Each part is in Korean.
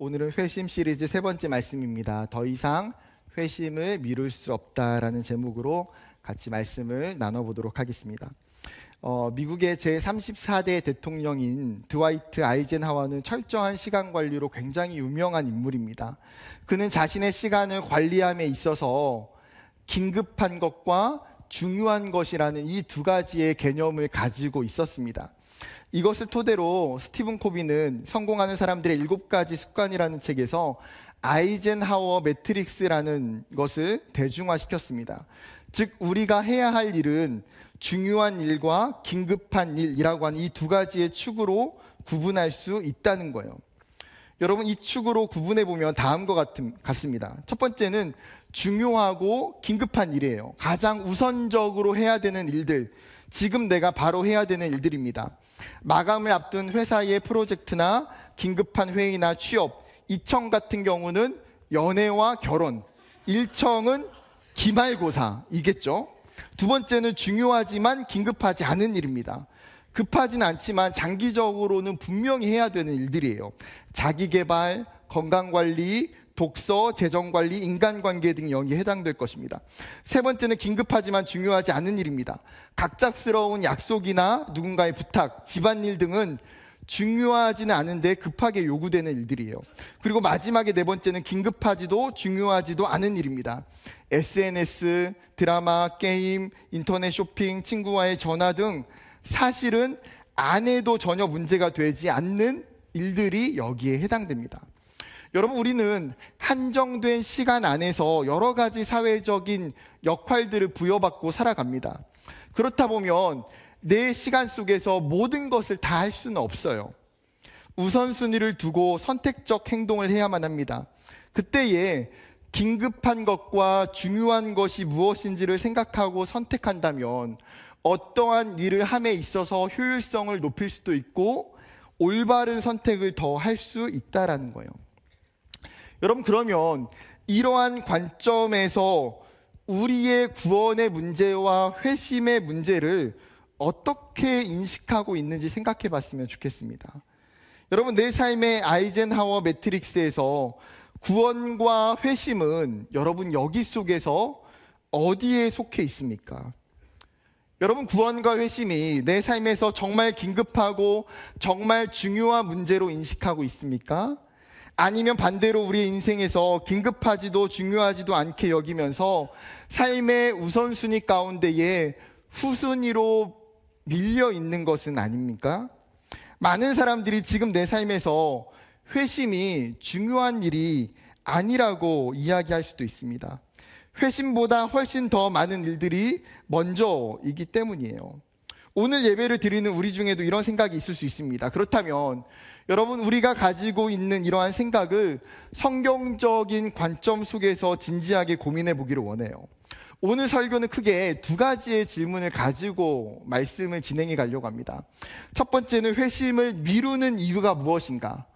오늘은 회심 시리즈 세 번째 말씀입니다. 더 이상 회심을 미룰 수 없다라는 제목으로 같이 말씀을 나눠보도록 하겠습니다. 미국의 제34대 대통령인 드와이트 아이젠하워는 철저한 시간 관리로 굉장히 유명한 인물입니다. 그는 자신의 시간을 관리함에 있어서 긴급한 것과 중요한 것이라는 이 두 가지의 개념을 가지고 있었습니다. 이것을 토대로 스티븐 코비는 성공하는 사람들의 7가지 습관이라는 책에서 아이젠하워 매트릭스라는 것을 대중화시켰습니다. 즉 우리가 해야 할 일은 중요한 일과 긴급한 일이라고 하는 이 두 가지의 축으로 구분할 수 있다는 거예요. 여러분, 이 축으로 구분해 보면 다음과 같습니다. 첫 번째는 중요하고 긴급한 일이에요. 가장 우선적으로 해야 되는 일들, 지금 내가 바로 해야 되는 일들입니다. 마감을 앞둔 회사의 프로젝트나 긴급한 회의나 취업, 이청 같은 경우는 연애와 결혼, 일청은 기말고사이겠죠. 두 번째는 중요하지만 긴급하지 않은 일입니다. 급하진 않지만 장기적으로는 분명히 해야 되는 일들이에요. 자기개발, 건강관리, 독서, 재정관리, 인간관계 등 여기에 해당될 것입니다. 세 번째는 긴급하지만 중요하지 않은 일입니다. 갑작스러운 약속이나 누군가의 부탁, 집안일 등은 중요하지는 않은데 급하게 요구되는 일들이에요. 그리고 마지막에 네 번째는 긴급하지도 중요하지도 않은 일입니다. SNS, 드라마, 게임, 인터넷 쇼핑, 친구와의 전화 등 사실은 안 해도 전혀 문제가 되지 않는 일들이 여기에 해당됩니다. 여러분, 우리는 한정된 시간 안에서 여러 가지 사회적인 역할들을 부여받고 살아갑니다. 그렇다 보면 내 시간 속에서 모든 것을 다 할 수는 없어요. 우선순위를 두고 선택적 행동을 해야만 합니다. 그때에 긴급한 것과 중요한 것이 무엇인지를 생각하고 선택한다면 어떠한 일을 함에 있어서 효율성을 높일 수도 있고 올바른 선택을 더 할 수 있다라는 거예요. 여러분, 그러면 이러한 관점에서 우리의 구원의 문제와 회심의 문제를 어떻게 인식하고 있는지 생각해 봤으면 좋겠습니다. 여러분, 내 삶의 아이젠하워 매트릭스에서 구원과 회심은 여러분 여기 속에서 어디에 속해 있습니까? 여러분, 구원과 회심이 내 삶에서 정말 긴급하고 정말 중요한 문제로 인식하고 있습니까? 아니면 반대로 우리의 인생에서 긴급하지도 중요하지도 않게 여기면서 삶의 우선순위 가운데에 후순위로 밀려 있는 것은 아닙니까? 많은 사람들이 지금 내 삶에서 회심이 중요한 일이 아니라고 이야기할 수도 있습니다. 회심보다 훨씬 더 많은 일들이 먼저이기 때문이에요. 오늘 예배를 드리는 우리 중에도 이런 생각이 있을 수 있습니다. 그렇다면 여러분, 우리가 가지고 있는 이러한 생각을 성경적인 관점 속에서 진지하게 고민해 보기를 원해요. 오늘 설교는 크게 두 가지의 질문을 가지고 말씀을 진행해 가려고 합니다. 첫 번째는 회심을 미루는 이유가 무엇인가?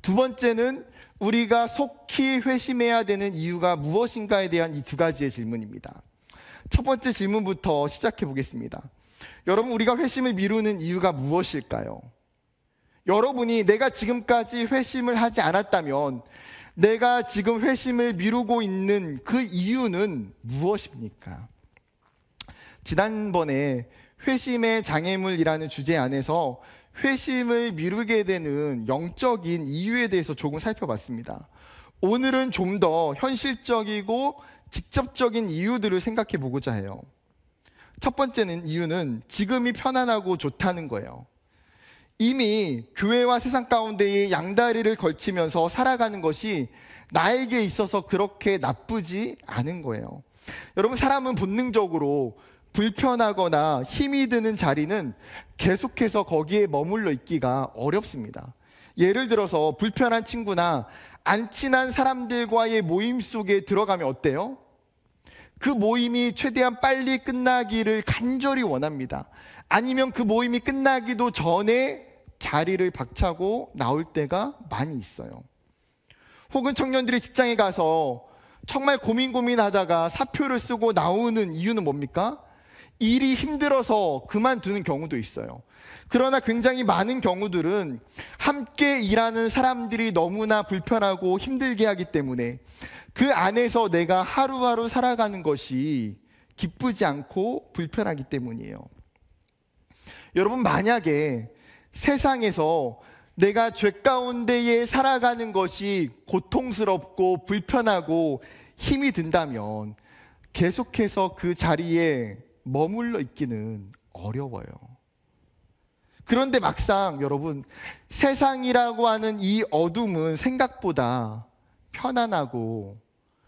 두 번째는 우리가 속히 회심해야 되는 이유가 무엇인가에 대한 이 두 가지의 질문입니다. 첫 번째 질문부터 시작해 보겠습니다. 여러분, 우리가 회심을 미루는 이유가 무엇일까요? 여러분이 내가 지금까지 회심을 하지 않았다면 내가 지금 회심을 미루고 있는 그 이유는 무엇입니까? 지난번에 회심의 장애물이라는 주제 안에서 회심을 미루게 되는 영적인 이유에 대해서 조금 살펴봤습니다. 오늘은 좀 더 현실적이고 직접적인 이유들을 생각해 보고자 해요. 첫 번째는 이유는 지금이 편안하고 좋다는 거예요. 이미 교회와 세상 가운데에 양다리를 걸치면서 살아가는 것이 나에게 있어서 그렇게 나쁘지 않은 거예요. 여러분, 사람은 본능적으로 불편하거나 힘이 드는 자리는 계속해서 거기에 머물러 있기가 어렵습니다. 예를 들어서 불편한 친구나 안 친한 사람들과의 모임 속에 들어가면 어때요? 그 모임이 최대한 빨리 끝나기를 간절히 원합니다. 아니면 그 모임이 끝나기도 전에 자리를 박차고 나올 때가 많이 있어요. 혹은 청년들이 직장에 가서 정말 고민하다가 사표를 쓰고 나오는 이유는 뭡니까? 일이 힘들어서 그만두는 경우도 있어요. 그러나 굉장히 많은 경우들은 함께 일하는 사람들이 너무나 불편하고 힘들게 하기 때문에 그 안에서 내가 하루하루 살아가는 것이 기쁘지 않고 불편하기 때문이에요. 여러분, 만약에 세상에서 내가 죄 가운데에 살아가는 것이 고통스럽고 불편하고 힘이 든다면 계속해서 그 자리에 머물러 있기는 어려워요. 그런데 막상 여러분, 세상이라고 하는 이 어둠은 생각보다 편안하고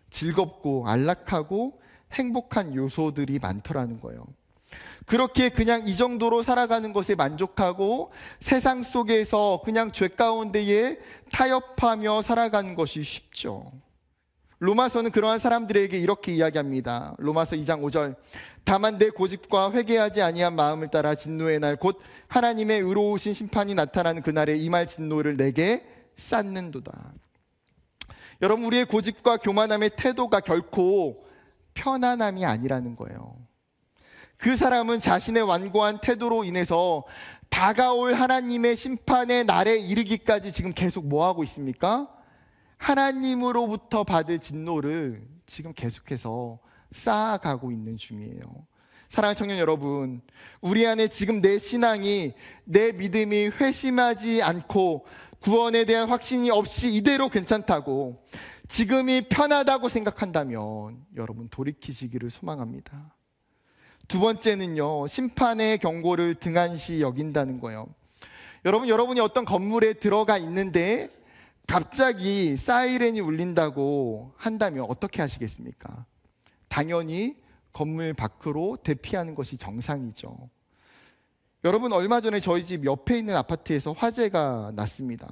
즐겁고 안락하고 행복한 요소들이 많더라는 거예요. 그렇게 그냥 이 정도로 살아가는 것에 만족하고 세상 속에서 그냥 죄 가운데에 타협하며 살아가는 것이 쉽죠. 로마서는 그러한 사람들에게 이렇게 이야기합니다. 로마서 2장 5절. 다만 내 고집과 회개하지 아니한 마음을 따라 진노의 날 곧 하나님의 의로우신 심판이 나타나는 그날에 임할 진노를 내게 쌓는도다. 여러분, 우리의 고집과 교만함의 태도가 결코 편안함이 아니라는 거예요. 그 사람은 자신의 완고한 태도로 인해서 다가올 하나님의 심판의 날에 이르기까지 지금 계속 뭐 하고 있습니까? 하나님으로부터 받을 진노를 지금 계속해서 쌓아가고 있는 중이에요. 사랑하는 청년 여러분, 우리 안에 지금 내 신앙이, 내 믿음이 회심하지 않고 구원에 대한 확신이 없이 이대로 괜찮다고, 지금이 편하다고 생각한다면 여러분 돌이키시기를 소망합니다. 두 번째는요, 심판의 경고를 등한시 여긴다는 거예요. 여러분이 어떤 건물에 들어가 있는데 갑자기 사이렌이 울린다고 한다면 어떻게 하시겠습니까? 당연히 건물 밖으로 대피하는 것이 정상이죠. 여러분, 얼마 전에 저희 집 옆에 있는 아파트에서 화재가 났습니다.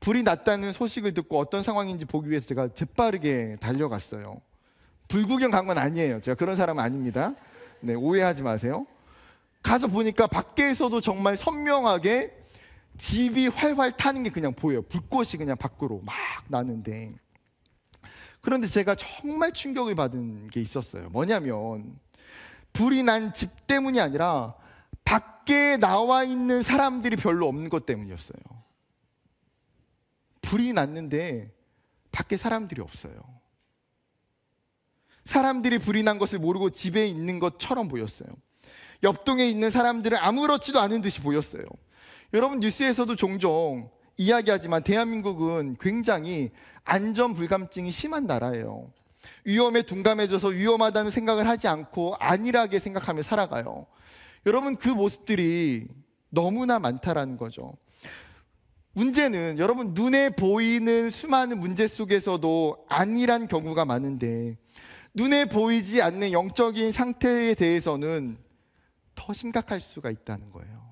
불이 났다는 소식을 듣고 어떤 상황인지 보기 위해서 제가 재빠르게 달려갔어요. 불구경 간 건 아니에요. 제가 그런 사람은 아닙니다. 네, 오해하지 마세요. 가서 보니까 밖에서도 정말 선명하게 집이 활활 타는 게 그냥 보여요. 불꽃이 그냥 밖으로 막 나는데, 그런데 제가 정말 충격을 받은 게 있었어요. 뭐냐면 불이 난 집 때문이 아니라 밖에 나와 있는 사람들이 별로 없는 것 때문이었어요. 불이 났는데 밖에 사람들이 없어요. 사람들이 불이 난 것을 모르고 집에 있는 것처럼 보였어요. 옆동에 있는 사람들은 아무렇지도 않은 듯이 보였어요. 여러분, 뉴스에서도 종종 이야기하지만 대한민국은 굉장히 안전 불감증이 심한 나라예요. 위험에 둔감해져서 위험하다는 생각을 하지 않고 안일하게 생각하며 살아가요. 여러분, 그 모습들이 너무나 많다라는 거죠. 문제는 여러분, 눈에 보이는 수많은 문제 속에서도 안일한 경우가 많은데 눈에 보이지 않는 영적인 상태에 대해서는 더 심각할 수가 있다는 거예요.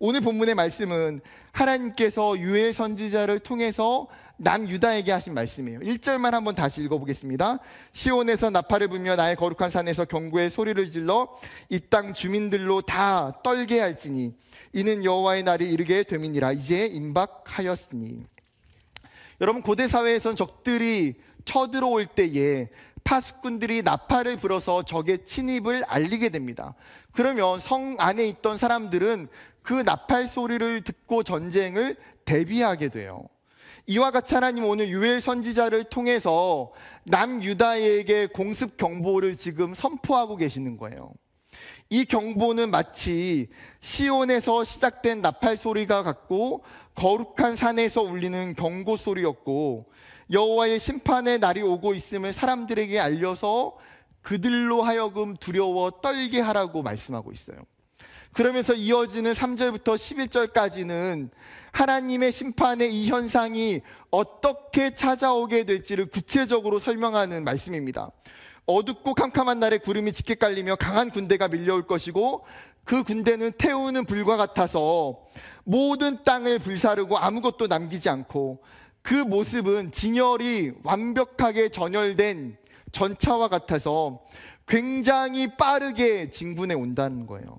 오늘 본문의 말씀은 하나님께서 유엘 선지자를 통해서 남유다에게 하신 말씀이에요. 1절만 한번 다시 읽어보겠습니다. 시온에서 나팔을 불며 나의 거룩한 산에서 경고의 소리를 질러 이 땅 주민들로 다 떨게 할지니 이는 여호와의 날이 이르게 됨이니라. 이제 임박하였으니. 여러분, 고대 사회에선 적들이 쳐들어올 때에 파수꾼들이 나팔을 불어서 적의 침입을 알리게 됩니다. 그러면 성 안에 있던 사람들은 그 나팔 소리를 듣고 전쟁을 대비하게 돼요. 이와 같이 하나님 오늘 유엘 선지자를 통해서 남유다에게 공습 경보를 지금 선포하고 계시는 거예요. 이 경보는 마치 시온에서 시작된 나팔 소리가 같고 거룩한 산에서 울리는 경고 소리였고, 여호와의 심판의 날이 오고 있음을 사람들에게 알려서 그들로 하여금 두려워 떨게 하라고 말씀하고 있어요. 그러면서 이어지는 3절부터 11절까지는 하나님의 심판의 이 현상이 어떻게 찾아오게 될지를 구체적으로 설명하는 말씀입니다. 어둡고 캄캄한 날에 구름이 짙게 깔리며 강한 군대가 밀려올 것이고 그 군대는 태우는 불과 같아서 모든 땅을 불사르고 아무것도 남기지 않고 그 모습은 진열이 완벽하게 전열된 전차와 같아서 굉장히 빠르게 진군해 온다는 거예요.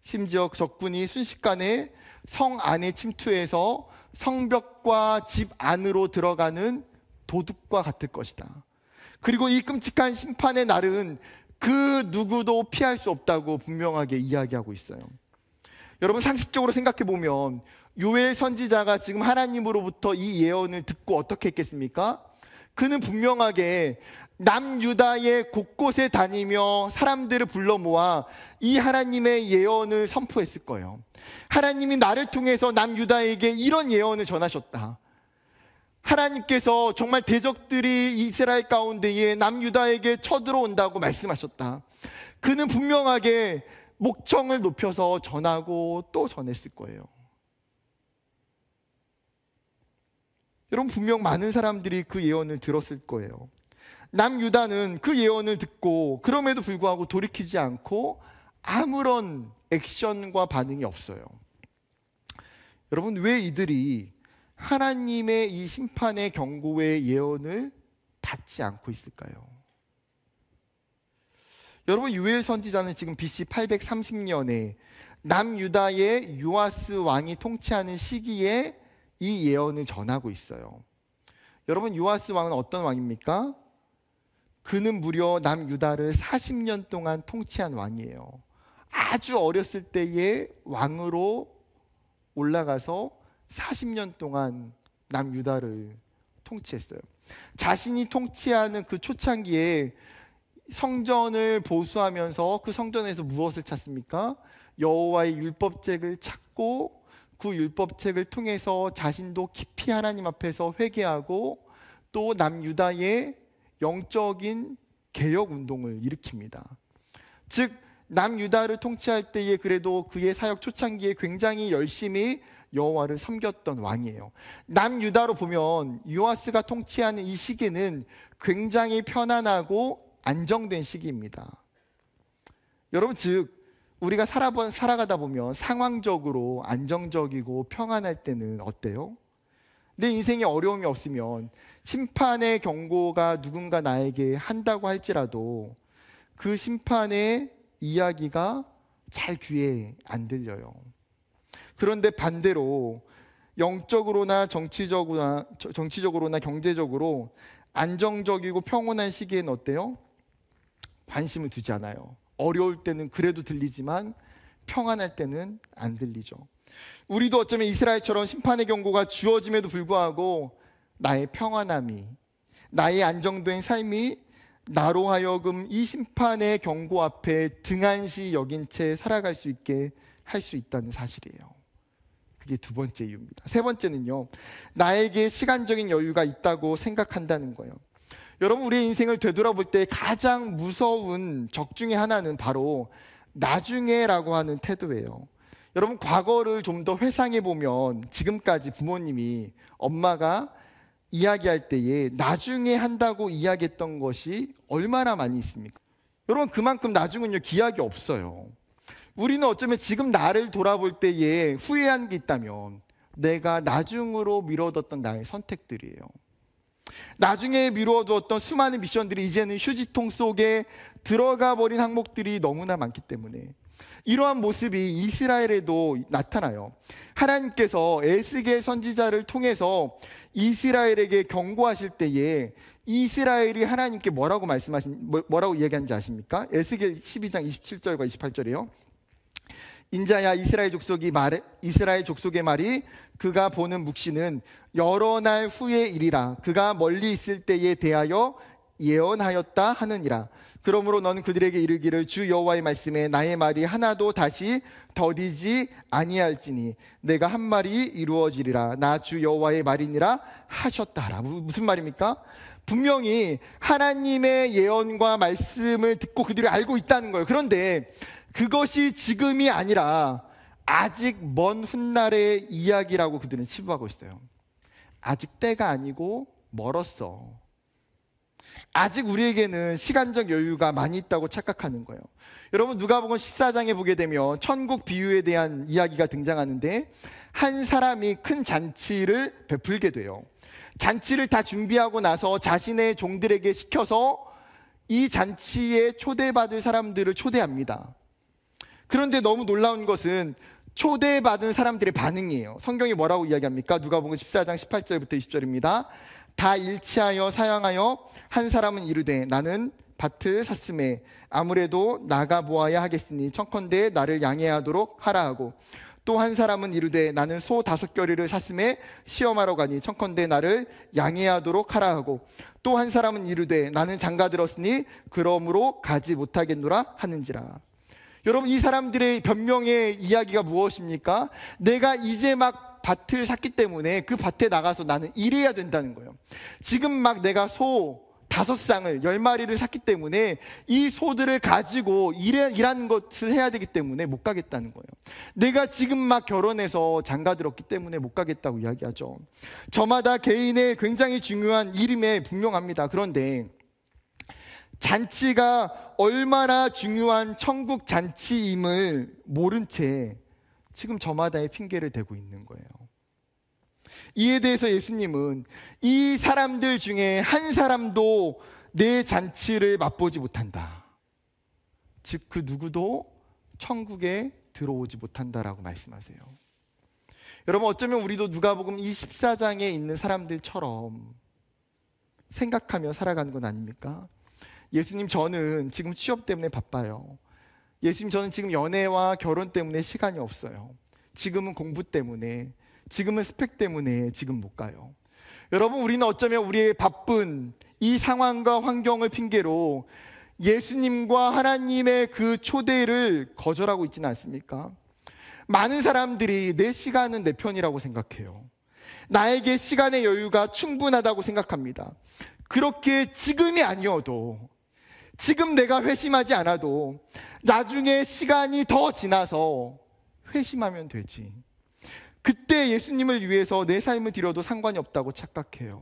심지어 적군이 순식간에 성 안에 침투해서 성벽과 집 안으로 들어가는 도둑과 같을 것이다. 그리고 이 끔찍한 심판의 날은 그 누구도 피할 수 없다고 분명하게 이야기하고 있어요. 여러분, 상식적으로 생각해 보면 요엘 선지자가 지금 하나님으로부터 이 예언을 듣고 어떻게 했겠습니까? 그는 분명하게 남유다의 곳곳에 다니며 사람들을 불러 모아 이 하나님의 예언을 선포했을 거예요. 하나님이 나를 통해서 남유다에게 이런 예언을 전하셨다. 하나님께서 정말 대적들이 이스라엘 가운데에 남유다에게 쳐들어온다고 말씀하셨다. 그는 분명하게 목청을 높여서 전하고 또 전했을 거예요. 여러분, 분명 많은 사람들이 그 예언을 들었을 거예요. 남유다는 그 예언을 듣고 그럼에도 불구하고 돌이키지 않고 아무런 액션과 반응이 없어요. 여러분, 왜 이들이 하나님의 이 심판의 경고의 예언을 받지 않고 있을까요? 여러분, 요엘 선지자는 지금 BC 830년에 남유다의 요아스 왕이 통치하는 시기에 이 예언을 전하고 있어요. 여러분, 요아스 왕은 어떤 왕입니까? 그는 무려 남유다를 40년 동안 통치한 왕이에요. 아주 어렸을 때에 왕으로 올라가서 40년 동안 남유다를 통치했어요. 자신이 통치하는 그 초창기에 성전을 보수하면서 그 성전에서 무엇을 찾습니까? 여호와의 율법책을 찾고 그 율법책을 통해서 자신도 깊이 하나님 앞에서 회개하고 또 남유다의 영적인 개혁 운동을 일으킵니다. 즉 남유다를 통치할 때에 그래도 그의 사역 초창기에 굉장히 열심히 여호와를 섬겼던 왕이에요. 남유다로 보면 요아스가 통치하는 이 시기는 굉장히 편안하고 안정된 시기입니다. 여러분, 즉 우리가 살아가다 보면 상황적으로 안정적이고 평안할 때는 어때요? 내 인생에 어려움이 없으면 심판의 경고가 누군가 나에게 한다고 할지라도 그 심판의 이야기가 잘 귀에 안 들려요. 그런데 반대로 영적으로나 정치적으로나 경제적으로 안정적이고 평온한 시기에는 어때요? 관심을 두지 않아요. 어려울 때는 그래도 들리지만 평안할 때는 안 들리죠. 우리도 어쩌면 이스라엘처럼 심판의 경고가 주어짐에도 불구하고 나의 평안함이, 나의 안정된 삶이 나로 하여금 이 심판의 경고 앞에 등한시 여긴 채 살아갈 수 있게 할 수 있다는 사실이에요. 그게 두 번째 이유입니다. 세 번째는요, 나에게 시간적인 여유가 있다고 생각한다는 거예요. 여러분, 우리의 인생을 되돌아볼 때 가장 무서운 적 중에 하나는 바로 나중에라고 하는 태도예요. 여러분, 과거를 좀 더 회상해 보면 지금까지 부모님이, 엄마가 이야기할 때에 나중에 한다고 이야기했던 것이 얼마나 많이 있습니까? 여러분, 그만큼 나중은요 기약이 없어요. 우리는 어쩌면 지금 나를 돌아볼 때에 후회한 게 있다면 내가 나중으로 미뤄뒀던 나의 선택들이에요. 나중에 미뤄두었던 수많은 미션들이 이제는 휴지통 속에 들어가 버린 항목들이 너무나 많기 때문에 이러한 모습이 이스라엘에도 나타나요. 하나님께서 에스겔 선지자를 통해서 이스라엘에게 경고하실 때에 이스라엘이 하나님께 뭐라고 이야기하는지 아십니까? 에스겔 12장 27절과 28절이에요. 인자야, 이스라엘 족속의 말이 그가 보는 묵시는 여러 날 후의 일이라. 그가 멀리 있을 때에 대하여 예언하였다 하느니라. 그러므로 너는 그들에게 이르기를 주 여호와의 말씀에 나의 말이 하나도 다시 더디지 아니할지니 내가 한 말이 이루어지리라. 나 주 여호와의 말이니라 하셨다라. 무슨 말입니까? 분명히 하나님의 예언과 말씀을 듣고 그들이 알고 있다는 거예요. 그런데 그것이 지금이 아니라 아직 먼 훗날의 이야기라고 그들은 치부하고 있어요. 아직 때가 아니고 멀었어. 아직 우리에게는 시간적 여유가 많이 있다고 착각하는 거예요. 여러분, 누가복음 14장에 보게 되면 천국 비유에 대한 이야기가 등장하는데 한 사람이 큰 잔치를 베풀게 돼요. 잔치를 다 준비하고 나서 자신의 종들에게 시켜서 이 잔치에 초대받을 사람들을 초대합니다. 그런데 너무 놀라운 것은 초대받은 사람들의 반응이에요. 성경이 뭐라고 이야기합니까? 누가복음 14장 18절부터 20절입니다. 다 일치하여 사양하여 한 사람은 이르되 나는 밭을 샀음에 아무래도 나가 보아야 하겠으니 청컨대 나를 양해하도록 하라 하고, 또 한 사람은 이르되 나는 소 5겨리를 샀음에 시험하러 가니 청컨대 나를 양해하도록 하라 하고, 또 한 사람은 이르되 나는 장가 들었으니 그러므로 가지 못하겠노라 하는지라. 여러분, 이 사람들의 변명의 이야기가 무엇입니까? 내가 이제 막 밭을 샀기 때문에 그 밭에 나가서 나는 일해야 된다는 거예요. 지금 막 내가 소 5쌍을 10마리를 샀기 때문에 이 소들을 가지고 일하는 것을 해야 되기 때문에 못 가겠다는 거예요. 내가 지금 막 결혼해서 장가 들었기 때문에 못 가겠다고 이야기하죠. 저마다 개인의 굉장히 중요한 일임에 분명합니다. 그런데 잔치가 얼마나 중요한 천국 잔치임을 모른 채 지금 저마다의 핑계를 대고 있는 거예요. 이에 대해서 예수님은 이 사람들 중에 한 사람도 내 잔치를 맛보지 못한다. 즉 그 누구도 천국에 들어오지 못한다라고 말씀하세요. 여러분, 어쩌면 우리도 누가복음 24장에 있는 사람들처럼 생각하며 살아가는 건 아닙니까? 예수님, 저는 지금 취업 때문에 바빠요. 예수님, 저는 지금 연애와 결혼 때문에 시간이 없어요. 지금은 공부 때문에, 지금은 스펙 때문에 지금 못 가요. 여러분, 우리는 어쩌면 우리의 바쁜 이 상황과 환경을 핑계로 예수님과 하나님의 그 초대를 거절하고 있지는 않습니까? 많은 사람들이 내 시간은 내 편이라고 생각해요. 나에게 시간의 여유가 충분하다고 생각합니다. 그렇게 지금이 아니어도, 지금 내가 회심하지 않아도 나중에 시간이 더 지나서 회심하면 되지. 그때 예수님을 위해서 내 삶을 드려도 상관이 없다고 착각해요.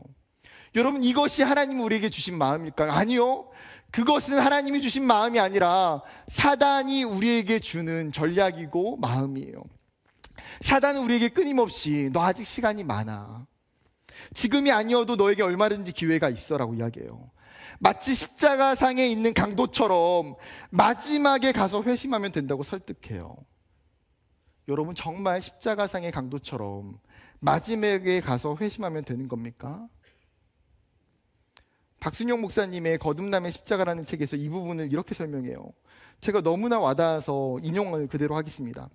여러분, 이것이 하나님이 우리에게 주신 마음일까요? 아니요. 그것은 하나님이 주신 마음이 아니라 사단이 우리에게 주는 전략이고 마음이에요. 사단은 우리에게 끊임없이 너 아직 시간이 많아, 지금이 아니어도 너에게 얼마든지 기회가 있어라고 이야기해요. 마치 십자가상에 있는 강도처럼 마지막에 가서 회심하면 된다고 설득해요. 여러분, 정말 십자가상의 강도처럼 마지막에 가서 회심하면 되는 겁니까? 박순영 목사님의 거듭남의 십자가라는 책에서 이 부분을 이렇게 설명해요. 제가 너무나 와닿아서 인용을 그대로 하겠습니다.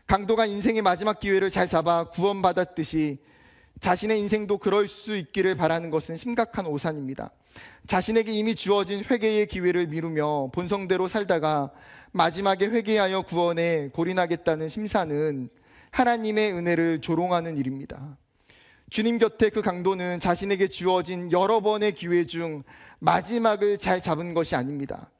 강도가 인생의 마지막 기회를 잘 잡아 구원받았듯이 자신의 인생도 그럴 수 있기를 바라는 것은 심각한 오산입니다. 자신에게 이미 주어진 회개의 기회를 미루며 본성대로 살다가 마지막에 회개하여 구원에 골인하겠다는 심사는 하나님의 은혜를 조롱하는 일입니다. 주님 곁에 그 강도는 자신에게 주어진 여러 번의 기회 중 마지막을 잘 잡은 것이 아닙니다.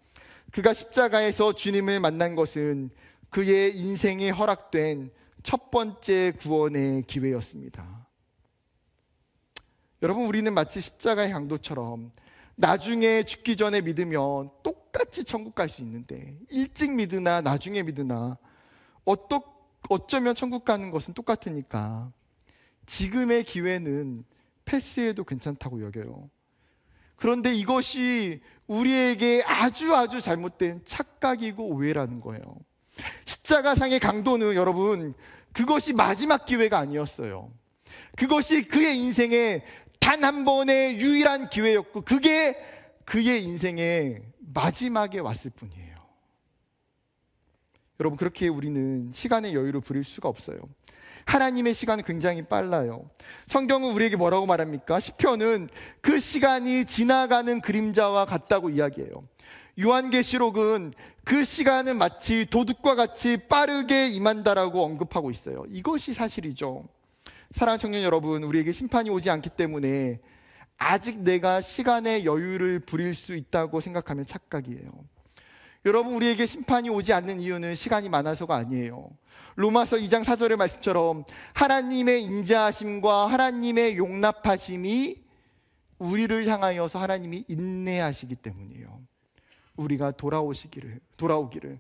그가 십자가에서 주님을 만난 것은 그의 인생에 허락된 첫 번째 구원의 기회였습니다. 여러분, 우리는 마치 십자가의 강도처럼 나중에 죽기 전에 믿으면 똑같이 천국 갈 수 있는데, 일찍 믿으나 나중에 믿으나 어쩌면 천국 가는 것은 똑같으니까 지금의 기회는 패스해도 괜찮다고 여겨요. 그런데 이것이 우리에게 아주 잘못된 착각이고 오해라는 거예요. 십자가상의 강도는 여러분, 그것이 마지막 기회가 아니었어요. 그것이 그의 인생의 단 한 번의 유일한 기회였고, 그게 그의 인생의 마지막에 왔을 뿐이에요. 여러분, 그렇게 우리는 시간의 여유를 부릴 수가 없어요. 하나님의 시간은 굉장히 빨라요. 성경은 우리에게 뭐라고 말합니까? 시편은 그 시간이 지나가는 그림자와 같다고 이야기해요. 요한계시록은 그 시간은 마치 도둑과 같이 빠르게 임한다라고 언급하고 있어요. 이것이 사실이죠. 사랑하는 청년 여러분, 우리에게 심판이 오지 않기 때문에 아직 내가 시간의 여유를 부릴 수 있다고 생각하면 착각이에요. 여러분, 우리에게 심판이 오지 않는 이유는 시간이 많아서가 아니에요. 로마서 2장 4절의 말씀처럼 하나님의 인자하심과 하나님의 용납하심이 우리를 향하여서 하나님이 인내하시기 때문이에요. 우리가 돌아오기를,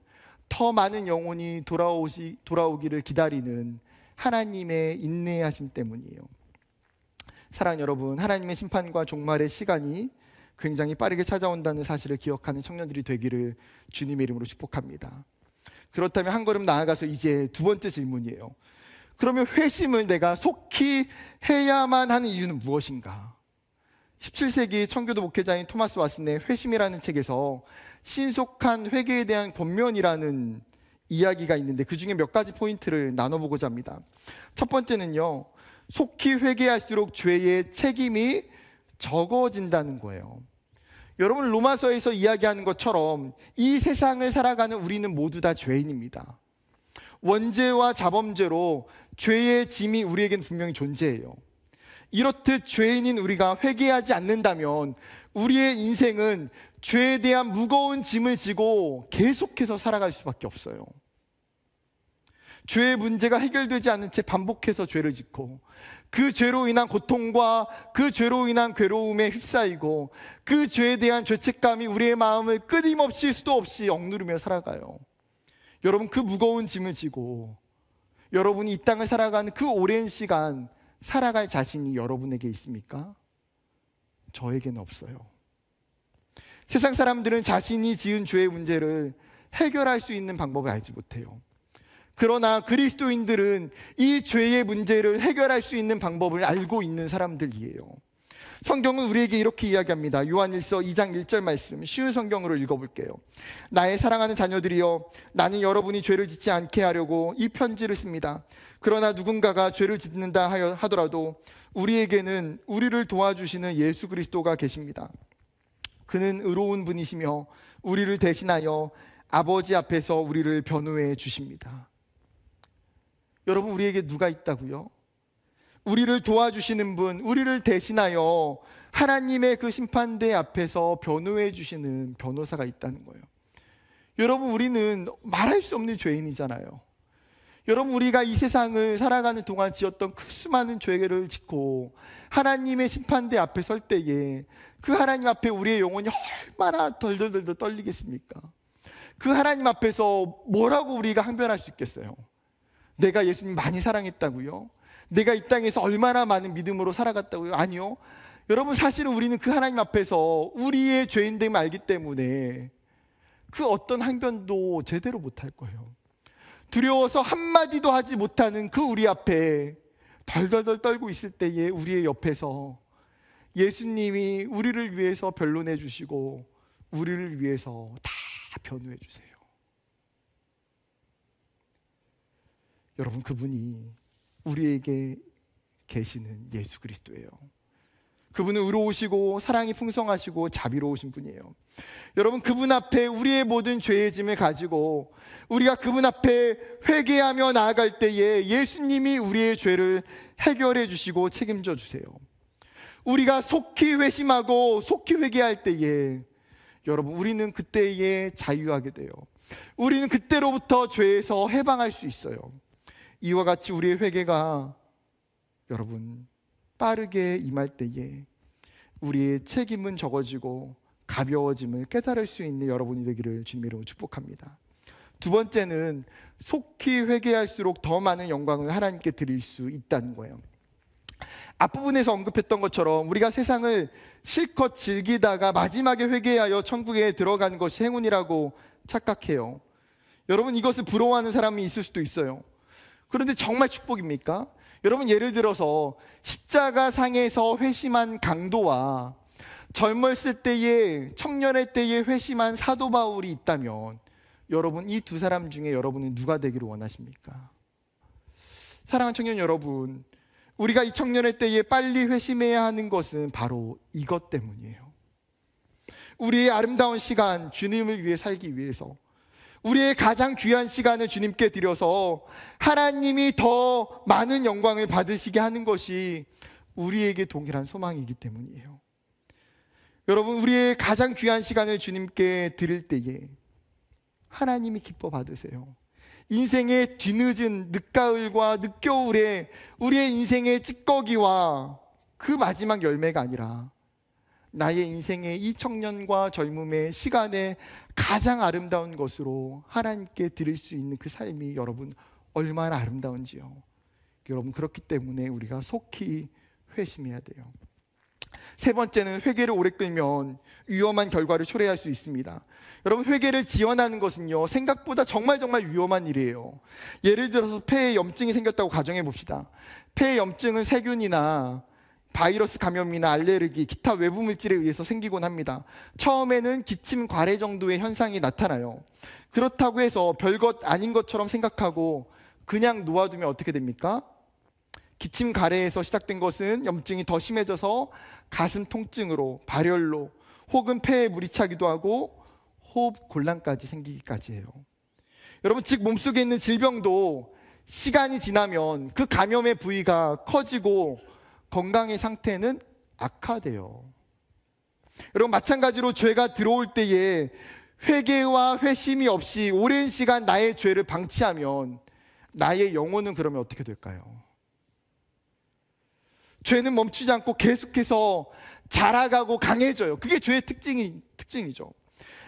더 많은 영혼이 돌아오기를 기다리는 하나님의 인내하심 때문이에요. 사랑하는 여러분, 하나님의 심판과 종말의 시간이 굉장히 빠르게 찾아온다는 사실을 기억하는 청년들이 되기를 주님의 이름으로 축복합니다. 그렇다면 한 걸음 나아가서 이제 두 번째 질문이에요. 그러면 회심을 내가 속히 해야만 하는 이유는 무엇인가? 17세기 청교도 목회자인 토마스 왓슨의 회심이라는 책에서 신속한 회개에 대한 권면이라는 이야기가 있는데 그 중에 몇 가지 포인트를 나눠보고자 합니다. 첫 번째는요, 속히 회개할수록 죄의 책임이 적어진다는 거예요. 여러분, 로마서에서 이야기하는 것처럼 이 세상을 살아가는 우리는 모두 다 죄인입니다. 원죄와 자범죄로 죄의 짐이 우리에겐 분명히 존재해요. 이렇듯 죄인인 우리가 회개하지 않는다면 우리의 인생은 죄에 대한 무거운 짐을 지고 계속해서 살아갈 수밖에 없어요. 죄의 문제가 해결되지 않은 채 반복해서 죄를 짓고 그 죄로 인한 고통과 그 죄로 인한 괴로움에 휩싸이고 그 죄에 대한 죄책감이 우리의 마음을 끊임없이 수도 없이 억누르며 살아가요. 여러분, 그 무거운 짐을 지고 여러분이 이 땅을 살아가는 그 오랜 시간 살아갈 자신이 여러분에게 있습니까? 저에게는 없어요. 세상 사람들은 자신이 지은 죄의 문제를 해결할 수 있는 방법을 알지 못해요. 그러나 그리스도인들은 이 죄의 문제를 해결할 수 있는 방법을 알고 있는 사람들이에요. 성경은 우리에게 이렇게 이야기합니다. 요한일서 2장 1절 말씀, 쉬운 성경으로 읽어볼게요. 나의 사랑하는 자녀들이여, 나는 여러분이 죄를 짓지 않게 하려고 이 편지를 씁니다. 그러나 누군가가 죄를 짓는다 하더라도 우리에게는 우리를 도와주시는 예수 그리스도가 계십니다. 그는 의로운 분이시며 우리를 대신하여 아버지 앞에서 우리를 변호해 주십니다. 여러분, 우리에게 누가 있다고요? 우리를 도와주시는 분, 우리를 대신하여 하나님의 그 심판대 앞에서 변호해 주시는 변호사가 있다는 거예요. 여러분, 우리는 말할 수 없는 죄인이잖아요. 여러분, 우리가 이 세상을 살아가는 동안 지었던 그 수많은 죄를 짓고 하나님의 심판대 앞에 설 때에 그 하나님 앞에 우리의 영혼이 얼마나 덜덜덜 떨리겠습니까? 그 하나님 앞에서 뭐라고 우리가 항변할 수 있겠어요? 내가 예수님 많이 사랑했다고요? 내가 이 땅에서 얼마나 많은 믿음으로 살아갔다고요? 아니요. 여러분, 사실은 우리는 그 하나님 앞에서 우리의 죄인됨을 알기 때문에 그 어떤 항변도 제대로 못할 거예요. 두려워서 한마디도 하지 못하는 그 우리 앞에 덜덜덜 떨고 있을 때에 우리의 옆에서 예수님이 우리를 위해서 변론해 주시고 우리를 위해서 다 변호해 주세요. 여러분, 그분이 우리에게 계시는 예수 그리스도예요. 그분은 의로우시고 사랑이 풍성하시고 자비로우신 분이에요. 여러분, 그분 앞에 우리의 모든 죄의 짐을 가지고 우리가 그분 앞에 회개하며 나아갈 때에 예수님이 우리의 죄를 해결해 주시고 책임져 주세요. 우리가 속히 회심하고 속히 회개할 때에 여러분, 우리는 그때에 자유하게 돼요. 우리는 그때로부터 죄에서 해방할 수 있어요. 이와 같이 우리의 회개가 여러분 빠르게 임할 때에 우리의 책임은 적어지고 가벼워짐을 깨달을 수 있는 여러분이 되기를 주님의 이름으로 축복합니다. 두 번째는 속히 회개할수록 더 많은 영광을 하나님께 드릴 수 있다는 거예요. 앞부분에서 언급했던 것처럼 우리가 세상을 실컷 즐기다가 마지막에 회개하여 천국에 들어가는 것이 행운이라고 착각해요. 여러분, 이것을 부러워하는 사람이 있을 수도 있어요. 그런데 정말 축복입니까? 여러분, 예를 들어서 십자가 상에서 회심한 강도와 젊었을 때에, 청년의 때에 회심한 사도 바울이 있다면 여러분, 이 두 사람 중에 여러분은 누가 되기를 원하십니까? 사랑하는 청년 여러분, 우리가 이 청년의 때에 빨리 회심해야 하는 것은 바로 이것 때문이에요. 우리의 아름다운 시간, 주님을 위해 살기 위해서 우리의 가장 귀한 시간을 주님께 드려서 하나님이 더 많은 영광을 받으시게 하는 것이 우리에게 동일한 소망이기 때문이에요. 여러분, 우리의 가장 귀한 시간을 주님께 드릴 때에 하나님이 기뻐 받으세요. 인생의 뒤늦은 늦가을과 늦겨울에 우리의 인생의 찌꺼기와 그 마지막 열매가 아니라 나의 인생의 이 청년과 젊음의 시간에 가장 아름다운 것으로 하나님께 드릴 수 있는 그 삶이 여러분 얼마나 아름다운지요. 여러분, 그렇기 때문에 우리가 속히 회심해야 돼요. 세 번째는 회개를 오래 끌면 위험한 결과를 초래할 수 있습니다. 여러분, 회개를 지연하는 것은요, 생각보다 정말 위험한 일이에요. 예를 들어서 폐에 염증이 생겼다고 가정해 봅시다. 폐에 염증은 세균이나 바이러스 감염이나 알레르기, 기타 외부 물질에 의해서 생기곤 합니다. 처음에는 기침, 과래 정도의 현상이 나타나요. 그렇다고 해서 별것 아닌 것처럼 생각하고 그냥 놓아두면 어떻게 됩니까? 기침, 가래에서 시작된 것은 염증이 더 심해져서 가슴 통증으로, 발열로, 혹은 폐에 물이 차기도 하고 호흡 곤란까지 생기기까지 해요. 여러분, 즉 몸속에 있는 질병도 시간이 지나면 그 감염의 부위가 커지고 건강의 상태는 악화돼요. 여러분, 마찬가지로 죄가 들어올 때에 회개와 회심이 없이 오랜 시간 나의 죄를 방치하면 나의 영혼은 그러면 어떻게 될까요? 죄는 멈추지 않고 계속해서 자라가고 강해져요. 그게 죄의 특징이죠.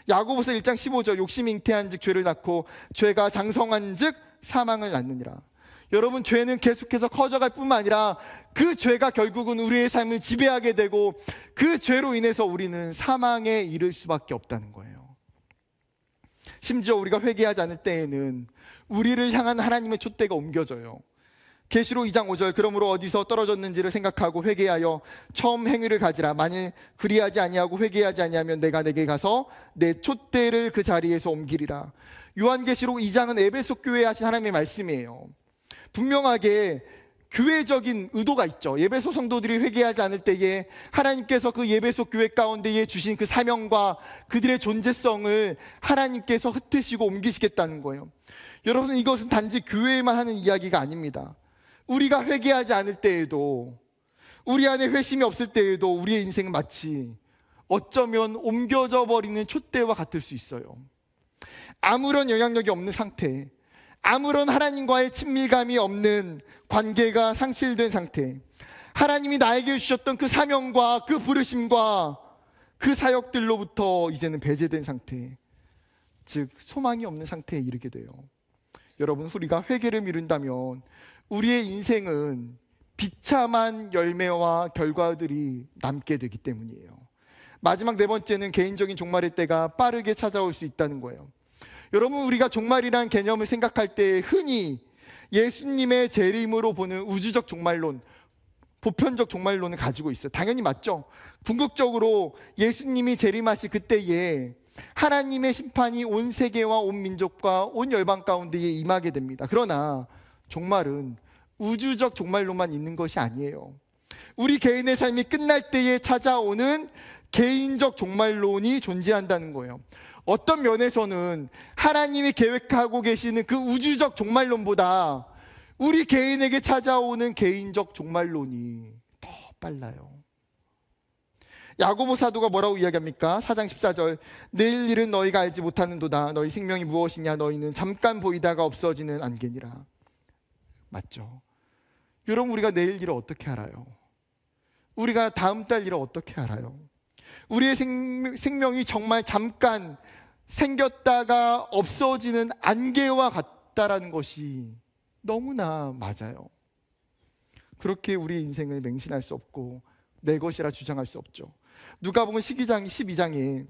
야고보서 1장 15절, 욕심이 잉태한 즉 죄를 낳고 죄가 장성한 즉 사망을 낳느니라. 여러분, 죄는 계속해서 커져갈 뿐만 아니라 그 죄가 결국은 우리의 삶을 지배하게 되고 그 죄로 인해서 우리는 사망에 이를 수밖에 없다는 거예요. 심지어 우리가 회개하지 않을 때에는 우리를 향한 하나님의 촛대가 옮겨져요. 계시록 2장 5절, 그러므로 어디서 떨어졌는지를 생각하고 회개하여 처음 행위를 가지라. 만일 그리하지 아니하고 회개하지 아니하면 내가 내게 가서 내 촛대를 그 자리에서 옮기리라. 요한계시록 2장은 에베소 교회에 하신 하나님의 말씀이에요. 분명하게 교회적인 의도가 있죠. 예배소 성도들이 회개하지 않을 때에 하나님께서 그 예배소 교회 가운데에 주신 그 사명과 그들의 존재성을 하나님께서 흩으시고 옮기시겠다는 거예요. 여러분, 이것은 단지 교회에만 하는 이야기가 아닙니다. 우리가 회개하지 않을 때에도, 우리 안에 회심이 없을 때에도 우리의 인생은 마치 어쩌면 옮겨져 버리는 촛대와 같을 수 있어요. 아무런 영향력이 없는 상태, 아무런 하나님과의 친밀감이 없는 관계가 상실된 상태, 하나님이 나에게 주셨던 그 사명과 그 부르심과 그 사역들로부터 이제는 배제된 상태, 즉 소망이 없는 상태에 이르게 돼요. 여러분, 우리가 회개를 미룬다면 우리의 인생은 비참한 열매와 결과들이 남게 되기 때문이에요. 마지막 네 번째는 개인적인 종말의 때가 빠르게 찾아올 수 있다는 거예요. 여러분, 우리가 종말이라는 개념을 생각할 때 흔히 예수님의 재림으로 보는 우주적 종말론, 보편적 종말론을 가지고 있어요. 당연히 맞죠. 궁극적으로 예수님이 재림하실 그때에 하나님의 심판이 온 세계와 온 민족과 온 열방 가운데에 임하게 됩니다. 그러나 종말은 우주적 종말로만 있는 것이 아니에요. 우리 개인의 삶이 끝날 때에 찾아오는 개인적 종말론이 존재한다는 거예요. 어떤 면에서는 하나님이 계획하고 계시는 그 우주적 종말론보다 우리 개인에게 찾아오는 개인적 종말론이 더 빨라요. 야고보 사도가 뭐라고 이야기합니까? 4장 14절, 내일 일은 너희가 알지 못하는도다. 너희 생명이 무엇이냐? 너희는 잠깐 보이다가 없어지는 안개니라. 맞죠? 여러분, 우리가 내일 일을 어떻게 알아요? 우리가 다음 달 일을 어떻게 알아요? 우리의 생명이 정말 잠깐 생겼다가 없어지는 안개와 같다라는 것이 너무나 맞아요. 그렇게 우리의 인생을 맹신할 수 없고 내 것이라 주장할 수 없죠. 누가복음 12장에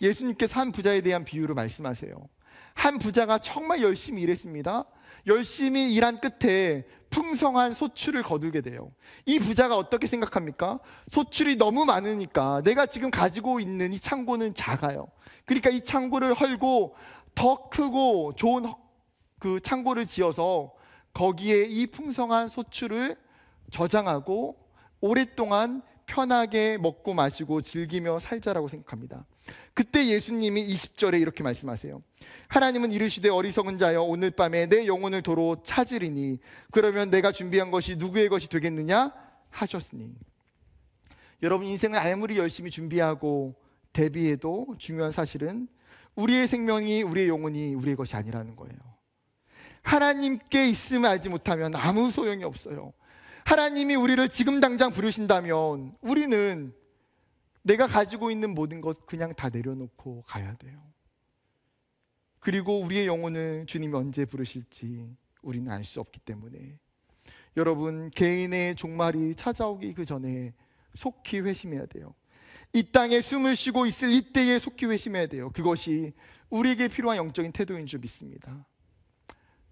예수님께서 한 부자에 대한 비유를 말씀하세요. 한 부자가 정말 열심히 일했습니다. 열심히 일한 끝에 풍성한 소출을 거두게 돼요. 이 부자가 어떻게 생각합니까? 소출이 너무 많으니까 내가 지금 가지고 있는 이 창고는 작아요. 그러니까 이 창고를 헐고 더 크고 좋은 그 창고를 지어서 거기에 이 풍성한 소출을 저장하고 오랫동안 편하게 먹고 마시고 즐기며 살자라고 생각합니다. 그때 예수님이 20절에 이렇게 말씀하세요. 하나님은 이르시되 어리석은 자여 오늘 밤에 내 영혼을 도로 찾으리니 그러면 내가 준비한 것이 누구의 것이 되겠느냐 하셨으니. 여러분, 인생을 아무리 열심히 준비하고 대비해도 중요한 사실은 우리의 생명이, 우리의 영혼이 우리의 것이 아니라는 거예요. 하나님께 있음을 알지 못하면 아무 소용이 없어요. 하나님이 우리를 지금 당장 부르신다면 우리는 내가 가지고 있는 모든 것 그냥 다 내려놓고 가야 돼요. 그리고 우리의 영혼을 주님이 언제 부르실지 우리는 알 수 없기 때문에 여러분, 개인의 종말이 찾아오기 그 전에 속히 회심해야 돼요. 이 땅에 숨을 쉬고 있을 이때에 속히 회심해야 돼요. 그것이 우리에게 필요한 영적인 태도인 줄 믿습니다.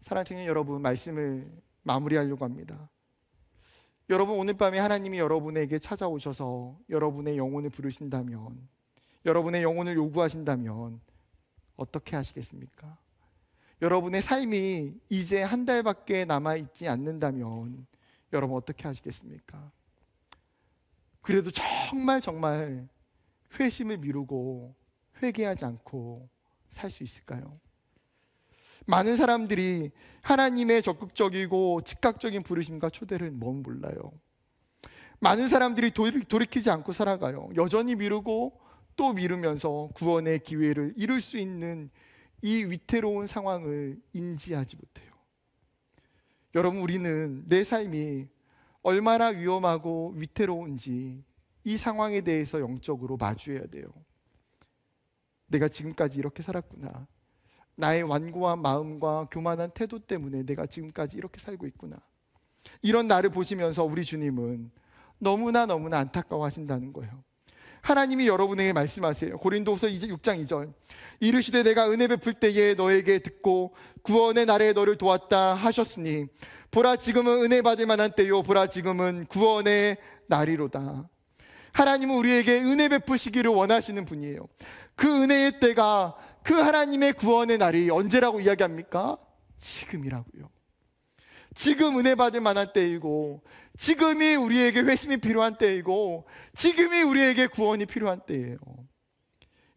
사랑하는 청년 여러분, 말씀을 마무리하려고 합니다. 여러분, 오늘 밤에 하나님이 여러분에게 찾아오셔서 여러분의 영혼을 부르신다면, 여러분의 영혼을 요구하신다면 어떻게 하시겠습니까? 여러분의 삶이 이제 한 달밖에 남아있지 않는다면 여러분 어떻게 하시겠습니까? 그래도 정말 회심을 미루고 회개하지 않고 살 수 있을까요? 많은 사람들이 하나님의 적극적이고 즉각적인 부르심과 초대를 너무 몰라요. 많은 사람들이 돌이키지 않고 살아가요. 여전히 미루고 또 미루면서 구원의 기회를 이룰 수 있는 이 위태로운 상황을 인지하지 못해요. 여러분, 우리는 내 삶이 얼마나 위험하고 위태로운지 이 상황에 대해서 영적으로 마주해야 돼요. 내가 지금까지 이렇게 살았구나. 나의 완고한 마음과 교만한 태도 때문에 내가 지금까지 이렇게 살고 있구나. 이런 나를 보시면서 우리 주님은 너무나 안타까워하신다는 거예요. 하나님이 여러분에게 말씀하세요. 고린도후서 6장 2절. 이르시되 내가 은혜 베풀 때에 너에게 듣고 구원의 날에 너를 도왔다 하셨으니 보라 지금은 은혜 받을 만한 때요 보라 지금은 구원의 날이로다. 하나님은 우리에게 은혜 베푸시기를 원하시는 분이에요. 그 은혜의 때가, 그 하나님의 구원의 날이 언제라고 이야기합니까? 지금이라고요. 지금 은혜 받을 만한 때이고, 지금이 우리에게 회심이 필요한 때이고, 지금이 우리에게 구원이 필요한 때예요.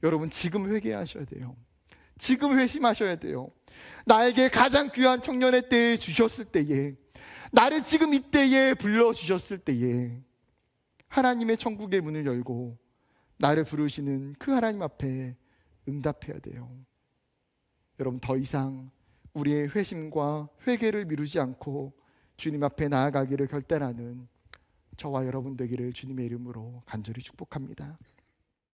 여러분, 지금 회개하셔야 돼요. 지금 회심하셔야 돼요. 나에게 가장 귀한 청년의 때에 주셨을 때에, 나를 지금 이때에 불러주셨을 때에 하나님의 천국의 문을 열고 나를 부르시는 그 하나님 앞에 응답해야 돼요. 여러분, 더 이상 우리의 회심과 회개를 미루지 않고 주님 앞에 나아가기를 결단하는 저와 여러분 되기를 주님의 이름으로 간절히 축복합니다.